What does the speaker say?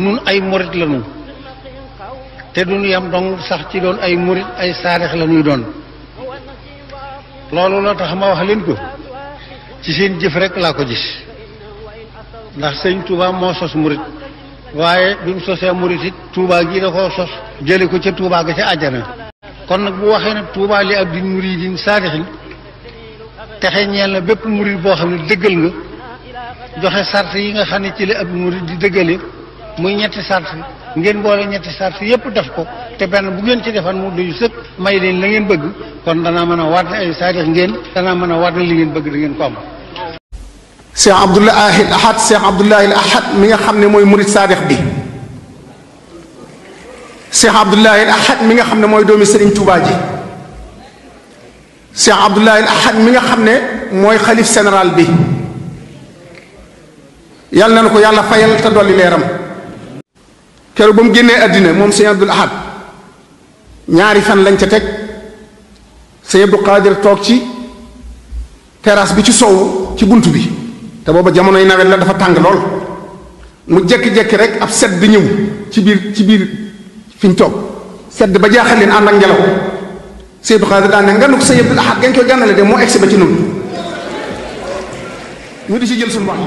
nun ay murit la nu te duñu yam dong sax ci doon ay murit ay saadix la ñuy doon loolu la tax ma wax leen ko ci seen jëf rek laa ko gis ndax sëñ Touba moo sos murit waaye bi mu sosee murit it Touba gi da koo sos jële ko ca Touba ga ca àjjana kon nag bu waxee nag Touba li ab di muridin saadixin texe ñeel na bépp murit boo xam ne dëggal nga joxe sart yi nga xam ne ci la ab murit di dëggale muy ñetti sart ngeen boole ñetti sart yépp def ko te benn bu ngeen ci defan mu doyu sëkk may leen la ngeen bëgg kon danaa mën a waat ne ay saadix ngeen danaa mën a waat ne li ngeen bëgg da ngeen ko am. Cheikh Abdoulahi Ahad Cheikh Abdoulahi Ahad mi nga xam ne mooy murit saadix bi Cheikh Abdoulahi Ahad mi nga xam ne mooy doomi Serigne Touba ji Cheikh Abdoulahi Ahad mi nga xam ne mooy xalif général bi yàlla na ko yàlla fayal te dolli leeram keroog ba mu génnee àddina moom sëñ Abdul Ahad ñaari fan lañ ca teg sëñ Abdou Qadir toog ci terrasse bi ci sowu ci bunt bi te booba jamonoy nawet la dafa tàng lool mu jekki-jekki rek ab sedd ñëw ci biir fi ñu toog sedd ba jaaxal leen ànd ak ngelaw sëñ Abdou Qadir daan ne nganu ko sëñ Abdul Ahad gañ koy gànnale de moo egsi ba ci nun ñu di ci jël suñu wax